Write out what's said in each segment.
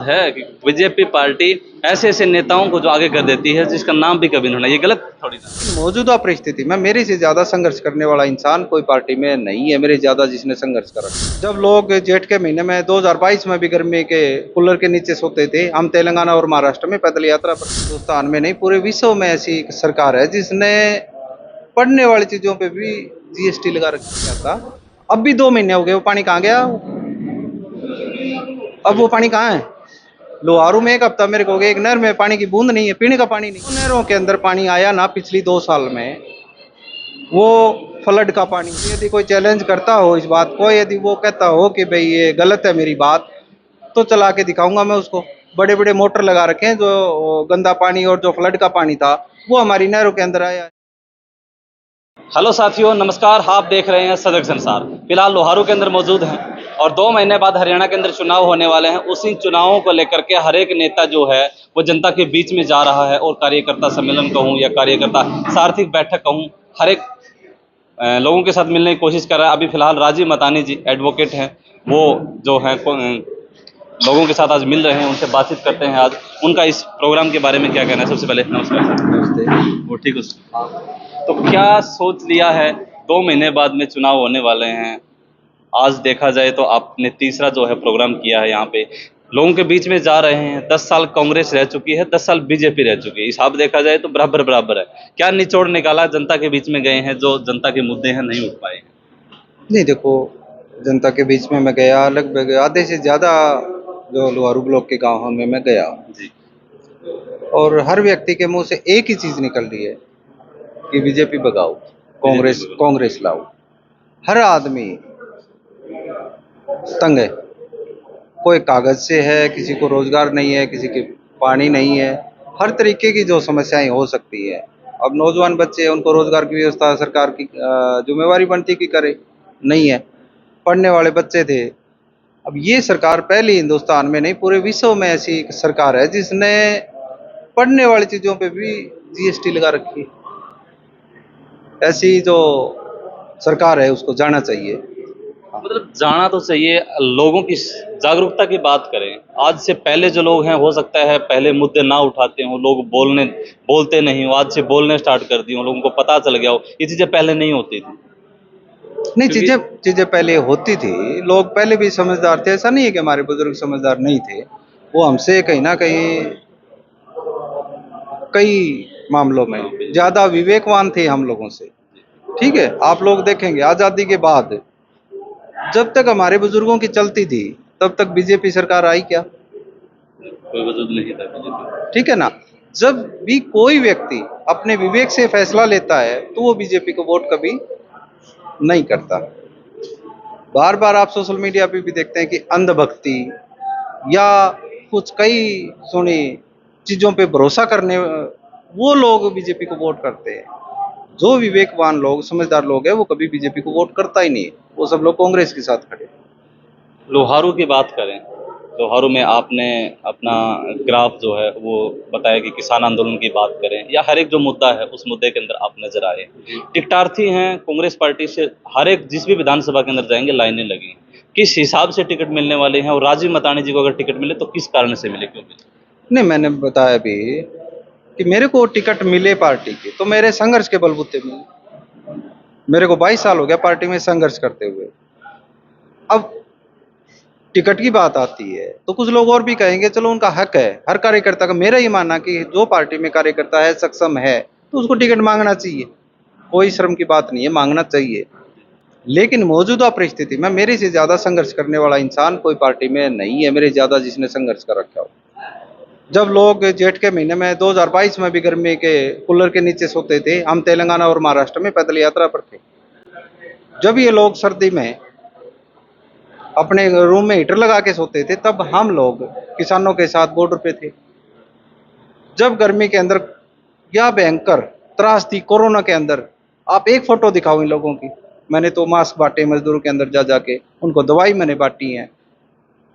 है कि BJP party ऐसे ऐसे नेताओं को जो आगे कर देती है जिसका नाम भी कभी नहीं होना, ये गलत थोड़ी ना। मौजूदा परिस्थिति में मेरे से ज्यादा संघर्ष करने वाला इंसान कोई पार्टी में नहीं है। मेरे ज्यादा जिसने संघर्ष करा, जब लोग जेठ के महीने में 2022 में भी गर्मी के कूलर के नीचे सोते थे, हम तेलंगाना और महाराष्ट्र में पैदल यात्रा पर। हिंदुस्तान में नहीं, पूरे विश्व में ऐसी एक सरकार है जिसने पढ़ने वाली चीजों पे भी जीएसटी लगा रखा था। अब भी 2 महीने हो गए, वो पानी कहाँ गया? अब वो पानी कहाँ है? लोहारू में एक हफ्ता मेरे को हो गया, एक नहर में पानी की बूंद नहीं है, पीने का पानी नहीं। नहरों के अंदर पानी आया ना पिछली 2 साल में, वो फ्लड का पानी। यदि कोई चैलेंज करता हो इस बात को, यदि वो कहता हो कि भाई ये गलत है मेरी बात, तो चला के दिखाऊंगा मैं उसको। बड़े बड़े मोटर लगा रखे हैं, जो गंदा पानी और जो फ्लड का पानी था वो हमारी नहरों के अंदर आया है। हेलो साथियों, नमस्कार। आप देख रहे हैं सजग संसार। फिलहाल लोहारू के अंदर मौजूद हैं और 2 महीने बाद हरियाणा के अंदर चुनाव होने वाले हैं। उसी चुनावों को लेकर के हर एक नेता जो है वो जनता के बीच में जा रहा है और कार्यकर्ता सम्मेलन कहूँ या कार्यकर्ता सार्थिक बैठक कहूँ, हर एक लोगों के साथ मिलने की कोशिश कर रहा है। अभी फिलहाल राजीव मतानी जी एडवोकेट हैं, वो जो है लोगों के साथ आज मिल रहे हैं, उनसे बातचीत करते हैं। आज उनका इस प्रोग्राम के बारे में क्या कहना है। सबसे पहले नमस्कार सर। नमस्ते। वो ठीक है। तो क्या सोच लिया है, 2 महीने बाद में चुनाव होने वाले हैं। आज देखा जाए तो आपने तीसरा जो है प्रोग्राम किया है, यहाँ पे लोगों के बीच में जा रहे हैं। 10 साल कांग्रेस रह चुकी है, 10 साल बीजेपी रह चुकी है, हिसाब देखा जाए तो बराबर बराबर है। क्या निचोड़ निकाला, जनता के बीच में गए हैं, जो जनता के मुद्दे हैं नहीं उठ पाए हैं। नहीं देखो, जनता के बीच में मैं गया, लगभग आधे से ज्यादा जो लोहारू ब्लॉक के गाँव में मैं गया, जी। और हर व्यक्ति के मुंह से एक ही चीज निकल रही है कि बीजेपी भगाओ, कांग्रेस कांग्रेस लाओ। हर आदमी तंग है, कोई कागज से है, किसी को रोजगार नहीं है, किसी के पानी नहीं है। हर तरीके की जो समस्याएं हो सकती है। अब नौजवान बच्चे हैं, उनको रोजगार की व्यवस्था सरकार की जिम्मेवारी बनती कि करे, नहीं है। पढ़ने वाले बच्चे थे। अब ये सरकार पहली हिंदुस्तान में नहीं, पूरे विश्व में ऐसी एक सरकार है जिसने पढ़ने वाली चीजों पे भी जीएसटी लगा रखी है। ऐसी जो सरकार है उसको जाना चाहिए। मतलब जाना तो चाहिए। लोगों की जागरूकता की बात करें, आज से पहले जो लोग हैं, हो सकता है पहले मुद्दे ना उठाते हों, लोग बोलते नहीं हो, आज से बोलने स्टार्ट कर दिए हो, लोगों को पता चल गया हो। ये चीजें पहले नहीं होती थी। नहीं, क्योंकि चीजें चीजें पहले होती थी, लोग पहले भी समझदार थे। ऐसा नहीं है कि हमारे बुजुर्ग समझदार नहीं थे, वो हमसे कहीं ना कहीं कई मामलों में ज्यादा विवेकवान थे हम लोगों से। ठीक है, आप लोग देखेंगे आजादी के बाद जब तक हमारे बुजुर्गों की चलती थी तब तक बीजेपी सरकार आई क्या? कोई वजूद नहीं था बीजेपी। ठीक है ना। जब भी कोई व्यक्ति अपने विवेक से फैसला लेता है तो वो बीजेपी को वोट कभी नहीं करता। बार बार आप सोशल मीडिया पे भी देखते हैं कि अंधभक्ति या कुछ कई सुनी चीजों पे भरोसा करने वो लोग बीजेपी को वोट करते हैं। जो विवेकवान लोग समझदार लोग हैं वो कभी बीजेपी को वोट करता ही नहीं है, वो सब लोग कांग्रेस के साथ खड़े। लोहारू की बात करें, लोहारू में आपने अपना ग्राफ जो है वो बताया कि किसान आंदोलन की बात करें या हर एक जो मुद्दा है उस मुद्दे के अंदर आप नजर आए। टिकटार्थी हैं कांग्रेस पार्टी से, हर एक जिस भी विधानसभा के अंदर जाएंगे लाइनें लगी हैं। किस हिसाब से टिकट मिलने वाले हैं, और राजीव मतानी जी को अगर टिकट मिले तो किस कारण से मिले, क्यों मिले? नहीं, मैंने बताया भी कि मेरे को टिकट मिले पार्टी के तो मेरे संघर्ष के बलबूते मिले। मेरे को 22 साल हो गया पार्टी में संघर्ष करते हुए। अब टिकट की बात आती है तो कुछ लोग और भी कहेंगे, चलो उनका हक है, हर कार्यकर्ता का। मेरा ये मानना कि जो पार्टी में कार्यकर्ता है, सक्षम है, तो उसको टिकट मांगना चाहिए। कोई शर्म की बात नहीं है, मांगना चाहिए। लेकिन मौजूदा परिस्थिति में मेरे से ज्यादा संघर्ष करने वाला इंसान कोई पार्टी में नहीं है। मेरे ज्यादा जिसने संघर्ष कर रखा हो। जब लोग जेठ के महीने में 2022 में भी गर्मी के कूलर के नीचे सोते थे, हम तेलंगाना और महाराष्ट्र में पैदल यात्रा पर थे। जब ये लोग सर्दी में अपने रूम में हीटर लगा के सोते थे, तब हम लोग किसानों के साथ बॉर्डर पे थे। जब गर्मी के अंदर यह भयंकर त्रास थी कोरोना के अंदर, आप एक फोटो दिखाओ इन लोगों की। मैंने तो मास्क बांटे मजदूरों के अंदर जा जाके, उनको दवाई मैंने बांटी है।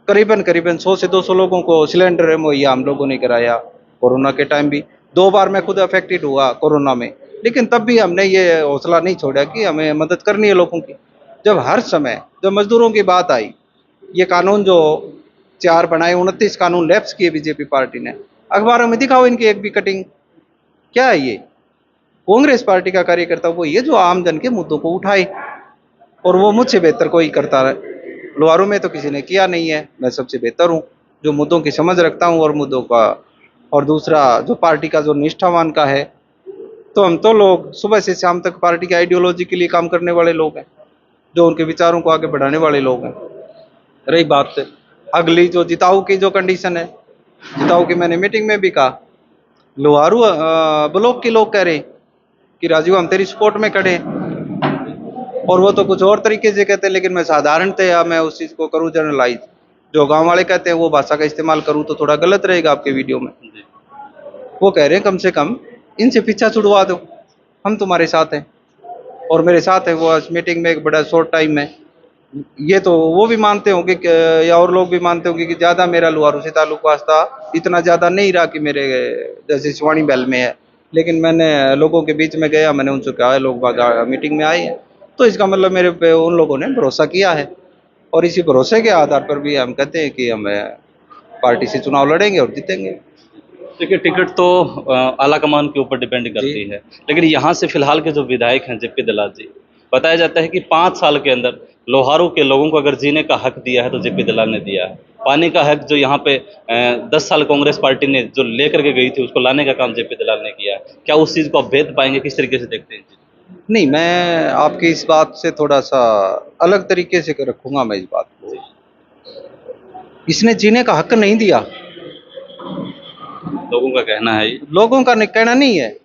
करीबन करीबन 100 से 200 लोगों को सिलेंडर मुहैया हम लोगों ने कराया। कोरोना के टाइम भी 2 बार मैं खुद अफेक्टेड हुआ कोरोना में, लेकिन तब भी हमने ये हौसला नहीं छोड़ा कि हमें मदद करनी है लोगों की। जब हर समय जब मजदूरों की बात आई, ये कानून जो 4 बनाए, 29 कानून लैप्स किए बीजेपी पार्टी ने। अखबारों में दिखाओ इनकी एक भी कटिंग। क्या है ये? कांग्रेस पार्टी का कार्यकर्ता वो ये जो आम जन के मुद्दों को उठाए, और वो मुझसे बेहतर कोई करता रहे। लोहारू में तो किसी ने किया नहीं है, मैं सबसे बेहतर हूँ जो मुद्दों की समझ रखता हूँ और मुद्दों का। और दूसरा जो पार्टी का जो निष्ठावान का है, तो हम तो लोग सुबह से शाम तक पार्टी की आइडियोलॉजी के लिए काम करने वाले लोग हैं, जो उनके विचारों को आगे बढ़ाने वाले लोग हैं। रही बात अगली जो जिताऊ की जो कंडीशन है, जिताऊ की मैंने मीटिंग में भी कहा, लोहारू ब्लॉक के लोग कह रहे हैं कि राजीव हम तेरी सपोर्ट में खड़े हैं, और वो तो कुछ और तरीके से कहते हैं, लेकिन मैं साधारणतया मैं उस चीज़ को करूँ जनरलाइज। जो गांव वाले कहते हैं वो भाषा का इस्तेमाल करूँ तो थोड़ा गलत रहेगा आपके वीडियो में। वो कह रहे हैं कम से कम इनसे पीछा छुड़वा दो, हम तुम्हारे साथ हैं। और मेरे साथ है वो आज मीटिंग में एक बड़ा शॉर्ट टाइम में। ये तो वो भी मानते होंगे या और लोग भी मानते होंगे कि ज़्यादा मेरा लोहारू से ताल्लुक वास्ता इतना ज़्यादा नहीं रहा कि मेरे जैसे शिवानी बैल में है। लेकिन मैंने लोगों के बीच में गया, मैंने उनसे कहा लोग बाग मीटिंग में आए हैं, तो इसका मतलब मेरे पे उन लोगों ने भरोसा किया है। और इसी भरोसे के आधार पर भी हम कहते हैं कि हम पार्टी से चुनाव लड़ेंगे और जीतेंगे। देखिए, टिकट तो आला कमान के ऊपर डिपेंड करती है, लेकिन यहाँ से फिलहाल के जो विधायक हैं जेपी दलाल जी, बताया जाता है कि 5 साल के अंदर लोहारू के लोगों को अगर जीने का हक दिया है तो जेपी दलाल ने दिया है। पानी का हक जो यहाँ पे 10 साल कांग्रेस पार्टी ने जो लेकर के गई थी उसको लाने का काम जेपी दलाल ने किया है। क्या उस चीज़ को आप भेद पाएंगे, किस तरीके से देखते हैं? नहीं, मैं आपकी इस बात से थोड़ा सा अलग तरीके से रखूंगा मैं इस बात को। इसने जीने का हक नहीं दिया, लोगों का कहना है ये। लोगों का कहना नहीं है,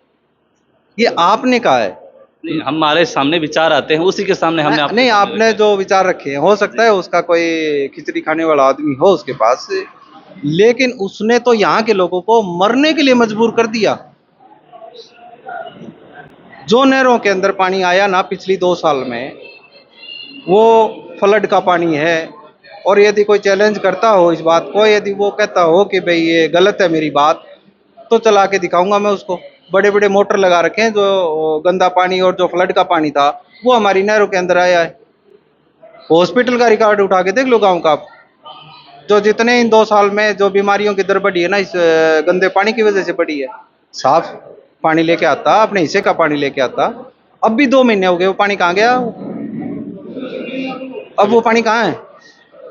ये आपने कहा है। नहीं, हमारे सामने विचार आते हैं, उसी के सामने हमने आपको नहीं, आपने जो विचार रखे हैं, हो सकता है उसका कोई खिचड़ी खाने वाला आदमी हो उसके पास, लेकिन उसने तो यहाँ के लोगों को मरने के लिए मजबूर कर दिया। जो नहरों के अंदर पानी आया ना पिछली 2 साल में, वो फ्लड का पानी है। और यदि कोई चैलेंज करता हो इस बात को, यदि वो कहता हो कि भाई ये गलत है मेरी बात, तो चला के दिखाऊंगा मैं उसको। बड़े बड़े मोटर लगा रखे हैं, जो गंदा पानी और जो फ्लड का पानी था वो हमारी नहरों के अंदर आया है। हॉस्पिटल का रिकॉर्ड उठा के देख लो गांव का, जो जितने इन 2 साल में जो बीमारियों की दर बढ़ी है ना, इस गंदे पानी की वजह से बढ़ी है। साफ पानी लेके आता, अपने हिस्से का पानी लेके आता, अब भी 2 महीने हो गए, वो पानी कहाँ गया? अब वो पानी कहाँ है?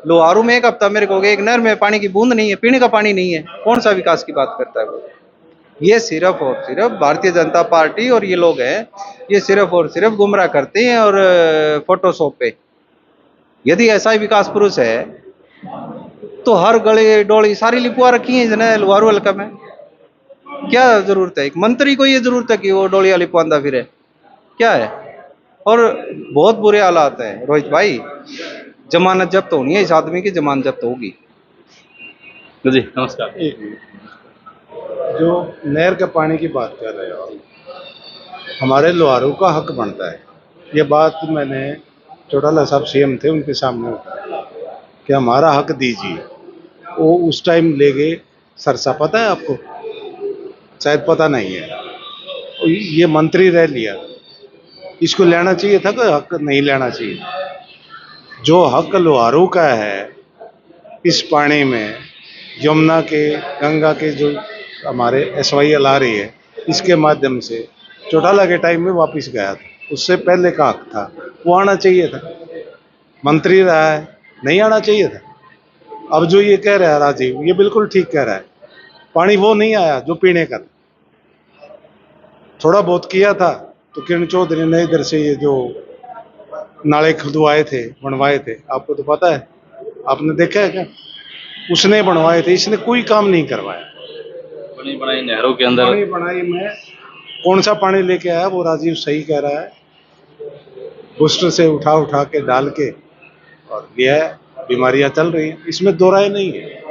लोहारू में 1 हफ्ता मेरे को हो गया, एक नहर में पानी की बूंद नहीं है, पीने का पानी नहीं है। कौन सा विकास की बात करता है वो? ये सिर्फ और सिर्फ भारतीय जनता पार्टी और ये लोग हैं, ये सिर्फ और सिर्फ गुमराह करते हैं और फोटोशॉप पे। यदि ऐसा ही विकास पुरुष है तो हर गली डोली सारी लिपवा रखी है इसने लोहारू हल्का में। क्या जरूरत है? एक मंत्री को ये जरूरत है कि वो डोलिया लिपवांदा फिरे? क्या है? और बहुत बुरे हालात हैं रोहित भाई। जमानत जब्त होनी है, इस आदमी की जमानत जब्त होगी। जी नमस्कार। जो नहर के पानी की बात कर रहे हो, हमारे लोहारू का हक बनता है। ये बात मैंने चौटाला साहब सीएम थे उनके सामने कि हमारा हक दीजिए। वो उस टाइम ले गए सरसा, पता है आपको? शायद पता नहीं है। ये मंत्री रह लिया, इसको लेना चाहिए था कि हक नहीं लेना चाहिए? जो हक लोहारू का है इस पानी में, यमुना के गंगा के जो हमारे SYL आ रही है, इसके माध्यम से चौटाला के टाइम में वापस गया था। उससे पहले का हक था, वो आना चाहिए था। मंत्री रहा है, नहीं आना चाहिए था। अब जो ये कह रहा है राजीव, ये बिल्कुल ठीक कह रहा है। पानी वो नहीं आया जो पीने का था। थोड़ा बहुत किया था तो किरण चौधरी ने इधर से ये जो नाले खुदवाए थे, बनवाए थे, आपको तो पता है, आपने देखा है क्या? उसने बनवाए थे, इसने कोई काम नहीं करवाया। बनी बनाई नहरों के अंदर पानी बनाई में कौन सा पानी लेके आया? वो राजीव सही कह रहा है, बूस्टर से उठा उठा के डाल के और लिया है। बीमारियां चल रही हैं, इसमें दो राय नहीं है।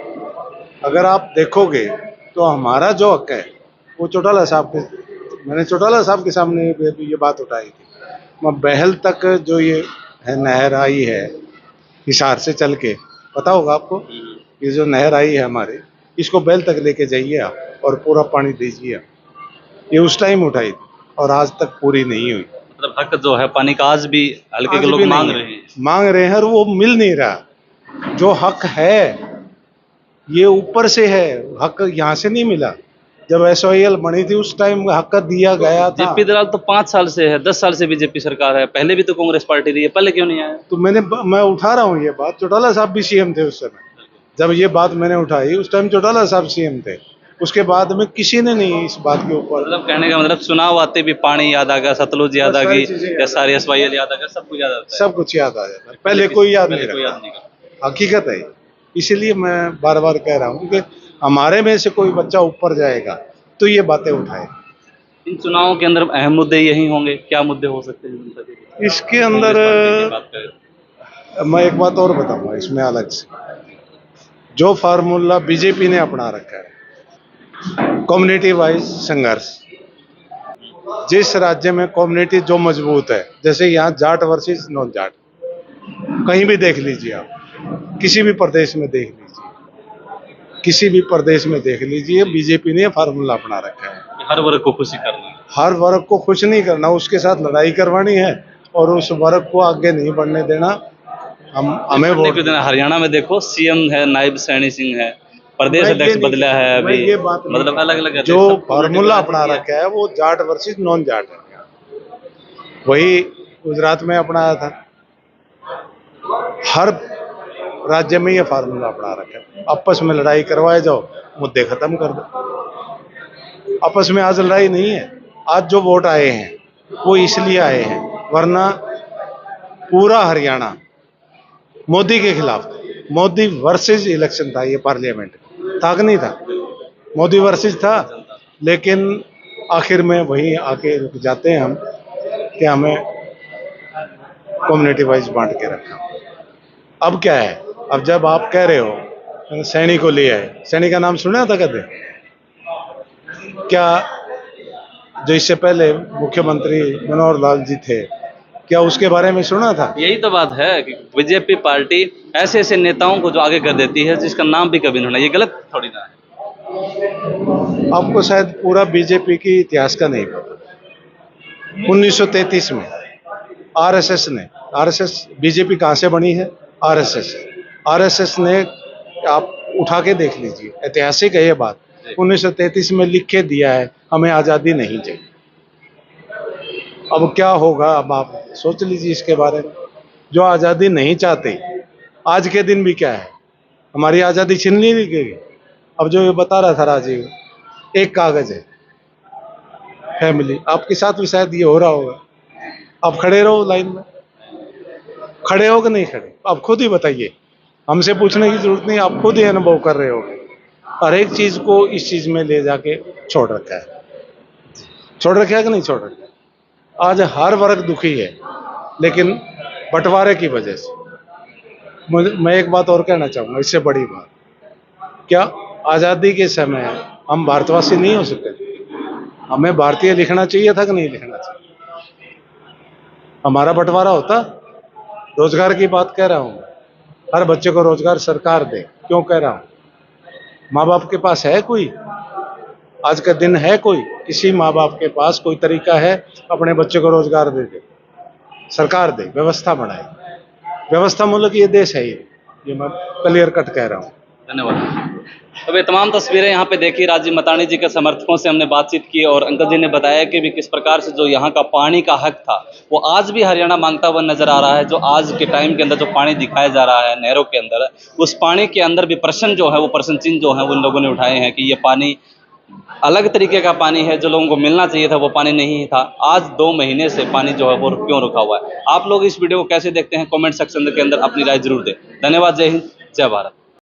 अगर आप देखोगे तो हमारा जो हक है वो चौटाला साहब के, मैंने चौटाला साहब के सामने ये बात उठाई थी। मैं बहल तक जो ये है नहर आई है हिसार से चल के, पता होगा आपको, ये जो नहर आई है हमारे, इसको बैल तक लेके जाइए आप और पूरा पानी दीजिए आप। ये उस टाइम उठाई थी और आज तक पूरी नहीं हुई। मतलब हक जो है पानी का आज भी हल्के के लोग मांग रहे हैं। मांग रहे हैं और वो मिल नहीं रहा। जो हक है ये ऊपर से है, हक यहाँ से नहीं मिला। जब SOEL बनी थी उस टाइम हक दिया गया था। जेपी दलाल तो 5 साल से है, 10 साल से बीजेपी सरकार है, पहले भी तो कांग्रेस पार्टी रही है, पहले क्यों नहीं आया? तो मैं उठा रहा हूँ ये बात, चौटाला साहब भी CM थे उस समय। जब ये बात मैंने उठाई उस टाइम चौटाला साहब CM थे, उसके बाद में किसी ने नहीं इस बात के ऊपर। मतलब कहने का मतलब चुनाव आते भी पानी याद आ गया, सतलुज याद आ गई, SRSYL याद आ गया, सब कुछ याद आता है। सब कुछ याद आ जाता है, पहले कोई याद नहीं कोई रखता। याद नहीं करता। हकीकत है, इसीलिए मैं बार बार कह रहा हूँ कि हमारे में से कोई बच्चा ऊपर जाएगा तो ये बातें उठाए। इन चुनावों के अंदर अहम मुद्दे यही होंगे, क्या मुद्दे हो सकते हैं जनता के? इसके अंदर कांग्रेस पार्टी की बात करें। मैं एक बात और बताऊंगा इसमें अलग से, जो फार्मूला बीजेपी ने अपना रखा है, कम्युनिटी वाइज संघर्ष। जिस राज्य में कम्युनिटी जो मजबूत है, जैसे यहाँ जाट वर्सेस नॉन जाट, कहीं भी देख लीजिए आप, किसी भी प्रदेश में देख लीजिए, किसी भी प्रदेश में देख लीजिए, बीजेपी ने फार्मूला अपना रखा है। हर वर्ग को खुशी करना है। हर वर्ग को खुश नहीं करना, उसके साथ लड़ाई करवानी है और उस वर्ग को आगे नहीं बढ़ने देना। हमें वोट देना। हरियाणा में देखो CM है नायब सैनी सिंह है, प्रदेश अध्यक्ष बदला है अभी, ये बात मतलब अलग अलग जो फार्मूला अपना रखा है वो जाट वर्सेस नॉन जाट है, वही गुजरात में अपनाया था। हर राज्य में ये फार्मूला अपना रखा है, आपस में लड़ाई करवाए जाओ, मुद्दे खत्म कर दो। आपस में आज लड़ाई नहीं है, आज जो वोट आए हैं वो इसलिए आए हैं, वरना पूरा हरियाणा मोदी के खिलाफ था। मोदी वर्सेस इलेक्शन था, ये पार्लियामेंट था कि नहीं था? मोदी वर्सेस था, लेकिन आखिर में वही आके रुक जाते हैं हम कि हमें कम्युनिटी वाइज बांट के रखा। अब क्या है, अब जब आप कह रहे हो सैनी को ले आए, सैनी का नाम सुना था कभी? क्या जो इससे पहले मुख्यमंत्री मनोहर लाल जी थे, क्या उसके बारे में सुना था? यही तो बात है कि बीजेपी पार्टी ऐसे ऐसे नेताओं को जो आगे कर देती है जिसका नाम भी कभी नहीं होना, ये गलत थोड़ी ना है। आपको शायद पूरा बीजेपी की इतिहास का नहीं पता। 1933 में RSS बीजेपी कहाँ से बनी है? RSS ने, आप उठा के देख लीजिए, ऐतिहासिक है ये बात। 1933 में लिख के दिया है हमें आज़ादी नहीं चाहिए। अब क्या होगा, अब आप सोच लीजिए इसके बारे में। जो आज़ादी नहीं चाहते, आज के दिन भी क्या है, हमारी आज़ादी छीन ली गई। अब जो ये बता रहा था राजीव, एक कागज है फैमिली, आपके साथ भी शायद ये हो रहा होगा। आप खड़े रहो लाइन में, खड़े हो कि नहीं खड़े, आप खुद ही बताइए, हमसे पूछने की जरूरत नहीं, आप खुद ही अनुभव कर रहे होगे। हर एक चीज को इस चीज में ले जाके छोड़ रखा है, छोड़ रखा है कि नहीं छोड़ रखा है? आज हर वर्ग दुखी है, लेकिन बंटवारे की वजह से। मैं एक बात और कहना चाहूँगा, इससे बड़ी बात, क्या आज़ादी के समय हम भारतवासी नहीं हो सकते? हमें भारतीय लिखना चाहिए था कि नहीं लिखना चाहिए? हमारा बंटवारा होता। रोजगार की बात कह रहा हूँ, हर बच्चे को रोजगार सरकार दे, क्यों कह रहा हूँ? माँ बाप के पास है कोई, आज का दिन है कोई, किसी माँ बाप के पास कोई तरीका है अपने बच्चे को रोजगार दे दे? सरकार दे, व्यवस्था बनाए। व्यवस्था मूलक ये देश है, ये मैं क्लियर कट कह रहा हूँ। धन्यवाद। तो ये तमाम तस्वीरें यहाँ पे देखी, राजीव मतानी जी के समर्थकों से हमने बातचीत की और अंकल जी ने बताया कि भी किस प्रकार से जो यहाँ का पानी का हक था वो आज भी हरियाणा मांगता हुआ नजर आ रहा है। जो आज के टाइम के अंदर जो पानी दिखाया जा रहा है नहरों के अंदर, उस पानी के अंदर भी प्रश्न जो है, वो प्रश्न चिन्ह जो है वो इन लोगों ने उठाए हैं कि ये पानी अलग तरीके का पानी है, जो लोगों को मिलना चाहिए था वो पानी नहीं था। आज 2 महीने से पानी जो है वो क्यों रुका हुआ है? आप लोग इस वीडियो को कैसे देखते हैं? कमेंट सेक्शन के अंदर अपनी राय जरूर दें। धन्यवाद। जय हिंद, जय भारत।